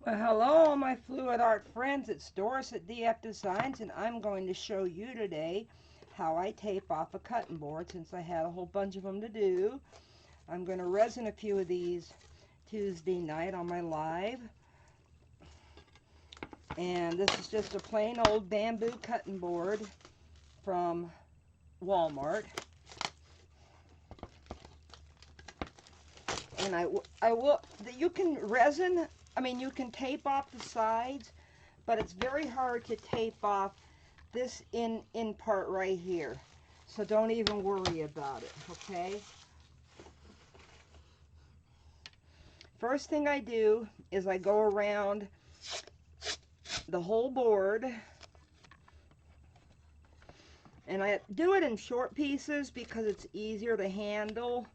Well, hello, my fluid art friends. It's Doris at DF Designs, and I'm going to show you today how I tape off a cutting board since I had a whole bunch of them to do. I'm going to resin a few of these Tuesday night on my live. And this is just a plain old bamboo cutting board from Walmart. And you can resin, you can tape off the sides, but it's very hard to tape off this in part right here. So don't even worry about it, okay? First thing I do is I go around the whole board, and I do it in short pieces because it's easier to handle.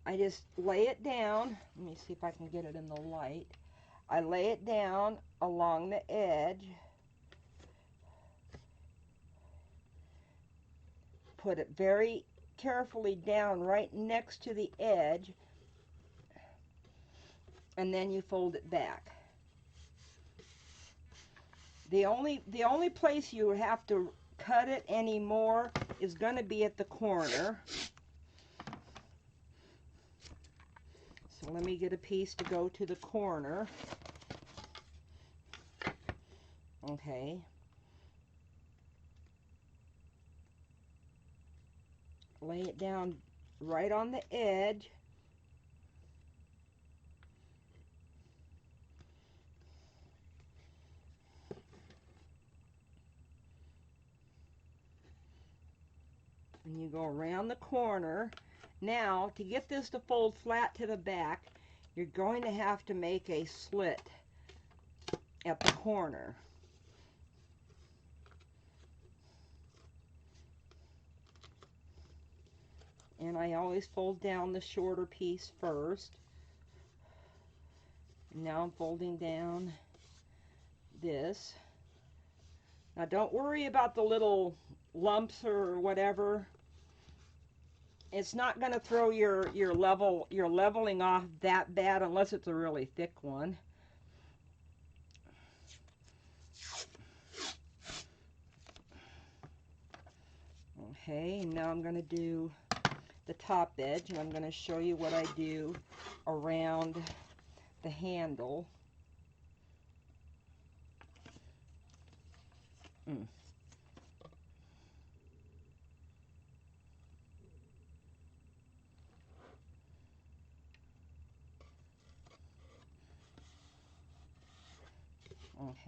I just lay it down. Let me see if I can get it in the light. I lay it down along the edge. Put it very carefully down right next to the edge. And then you fold it back. The only place you have to cut it anymore is going to be at the corner. So let me get a piece to go to the corner. Okay. Lay it down right on the edge. And you go around the corner. Now, to get this to fold flat to the back, you're going to have to make a slit at the corner. And I always fold down the shorter piece first. And now I'm folding down this. Now don't worry about the little lumps or whatever. It's not going to throw your leveling off that bad unless it's a really thick one. Okay, now I'm going to do the top edge, and I'm going to show you what I do around the handle.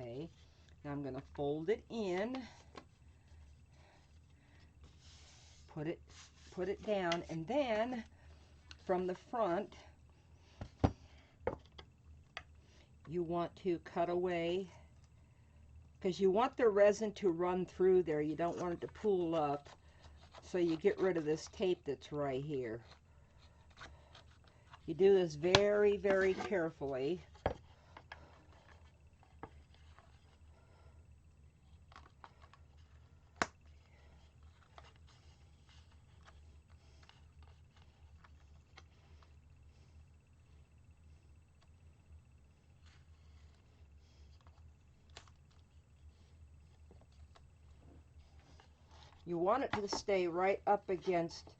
Okay, now I'm going to fold it in, put it down, and then from the front you want to cut away, because you want the resin to run through there. You don't want it to pool up, so you get rid of this tape that's right here. You do this very, very carefully. You want it to stay right up against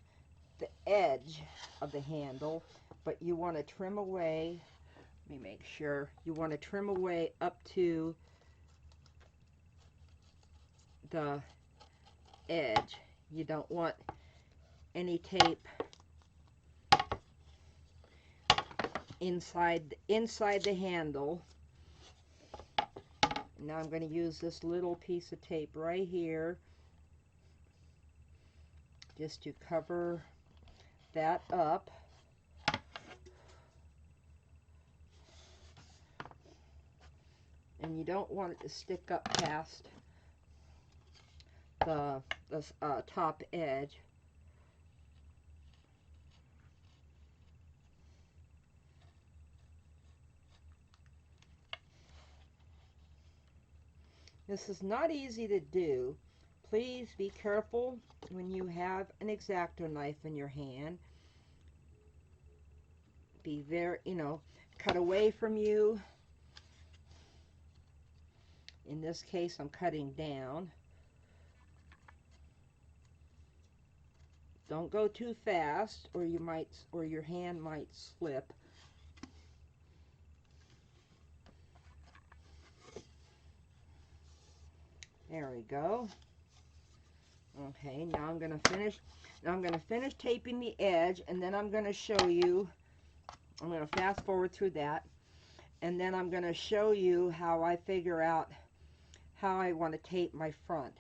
the edge of the handle, but you want to trim away. Let me make sure. You want to trim away up to the edge. You don't want any tape inside the handle. Now I'm going to use this little piece of tape right here just to cover that up. And you don't want it to stick up past the top edge. This is not easy to do. Please be careful when you have an X-Acto knife in your hand. Be very, cut away from you. In this case, I'm cutting down. Don't go too fast, or your hand might slip. There we go. Okay, now I'm going to finish. Now I'm going to finish taping the edge, and then I'm going to show you. I'm going to fast forward through that, and then I'm going to show you how I figure out how I want to tape my front.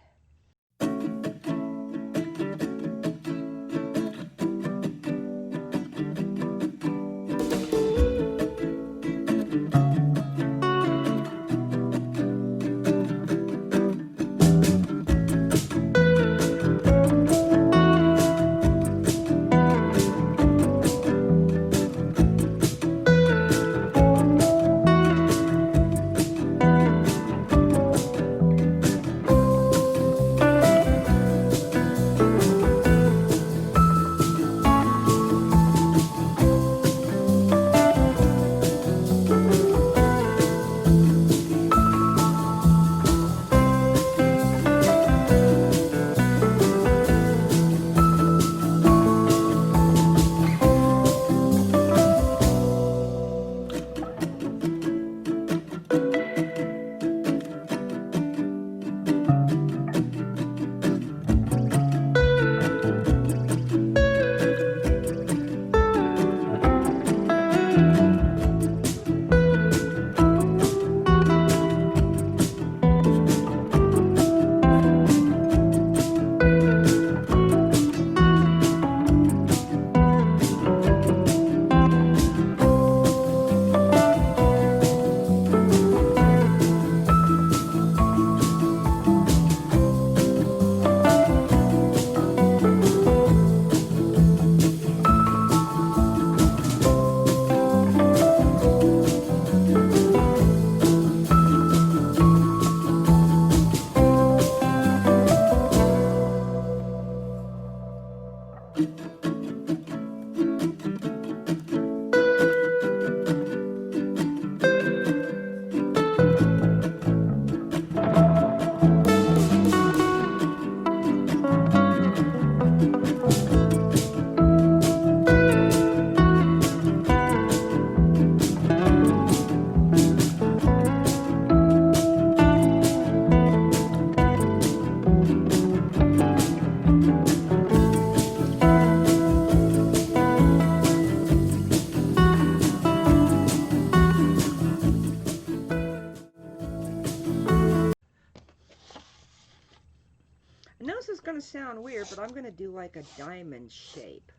I know this is going to sound weird, but I'm going to do like a diamond shape.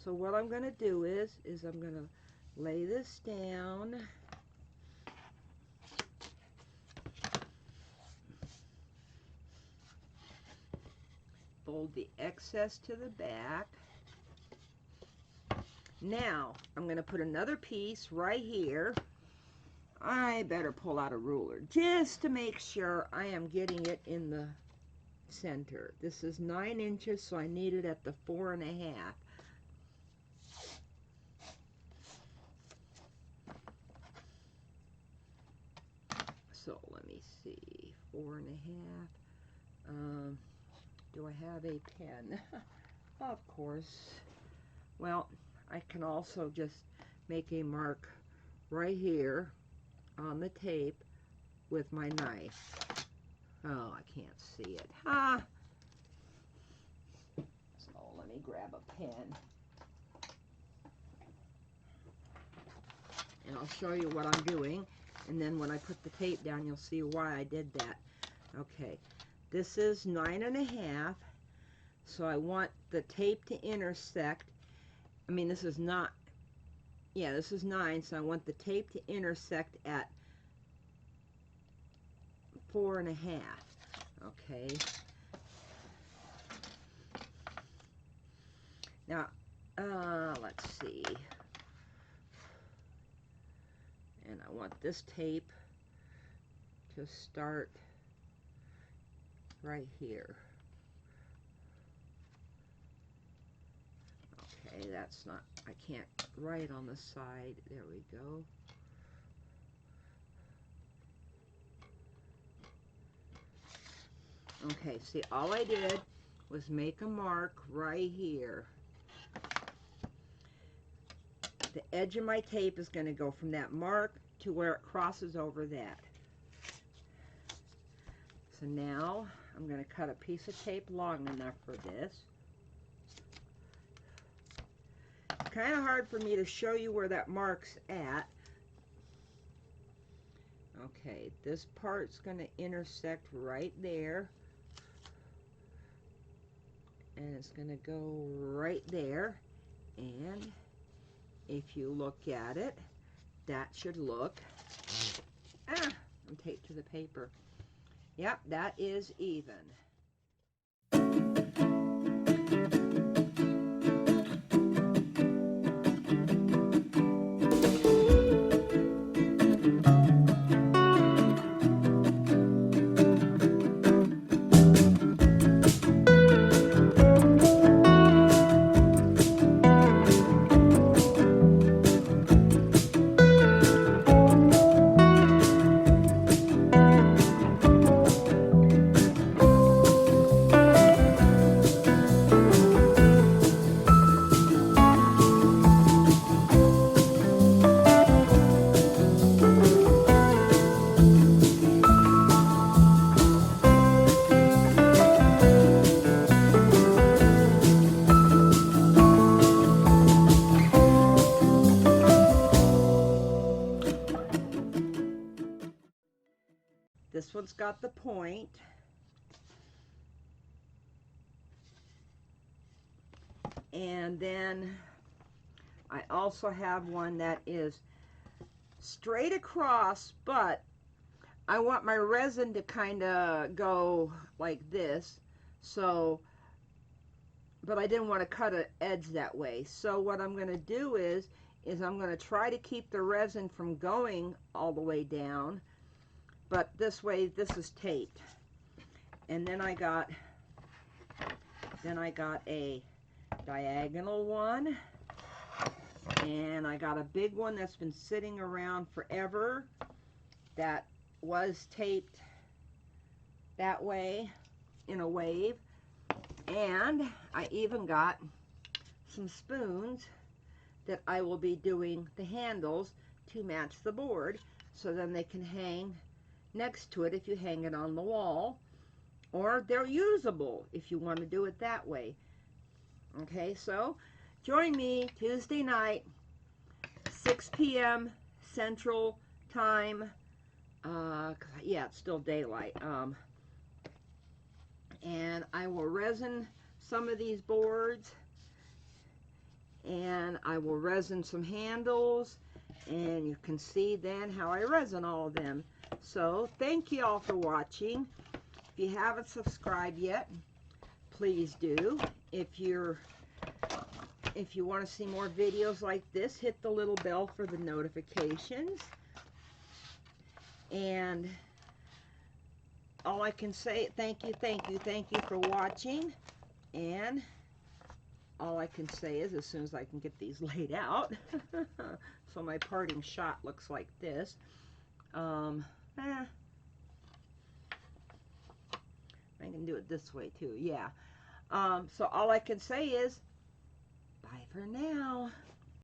So what I'm going to do is I'm going to lay this down. Fold the excess to the back. Now, I'm going to put another piece right here. I better pull out a ruler just to make sure I am getting it in the center. This is 9 inches, so I need it at the 4.5. So let me see, 4.5. Do I have a pen? Of course. Well, I can also just make a mark right here on the tape with my knife. Oh, I can't see it. So let me grab a pen. And I'll show you what I'm doing. And then when I put the tape down, you'll see why I did that. Okay, this is 9.5. So I want the tape to intersect. I mean, this is not, yeah, this is 9, so I want the tape to intersect at 4.5. Okay. Now, let's see. And I want this tape to start right here. Okay, that's not, I can't write on the side. There we go. Okay, see, all I did was make a mark right here. The edge of my tape is going to go from that mark to where it crosses over that. So now I'm going to cut a piece of tape long enough for this. It's kind of hard for me to show you where that mark's at. Okay, this part's going to intersect right there. And it's going to go right there. And if you look at it, that should look, I'm taped to the paper. Yep, that is even. This one's got the point. And then I also have one that is straight across, but I want my resin to kind of go like this. So, but I didn't want to cut an edge that way. So what I'm going to do is I'm going to try to keep the resin from going all the way down. But this way, this is taped. And then I got a diagonal one, and I got a big one that's been sitting around forever that was taped that way in a wave. And I even got some spoons that I will be doing the handles to match the board, so then they can hang next to it if you hang it on the wall, or they're usable if you want to do it that way. Okay, so join me Tuesday night, 6 p.m. Central Time. Yeah, it's still daylight. And I will resin some of these boards, and I will resin some handles, and you can see then how I resin all of them. So thank you all for watching. If you haven't subscribed yet, please do. If you want to see more videos like this, hit the little bell for the notifications. And all I can say, thank you for watching. And all I can say is, as soon as I can get these laid out, so my parting shot looks like this. I can do it this way too, yeah. So all I can say is, bye for now.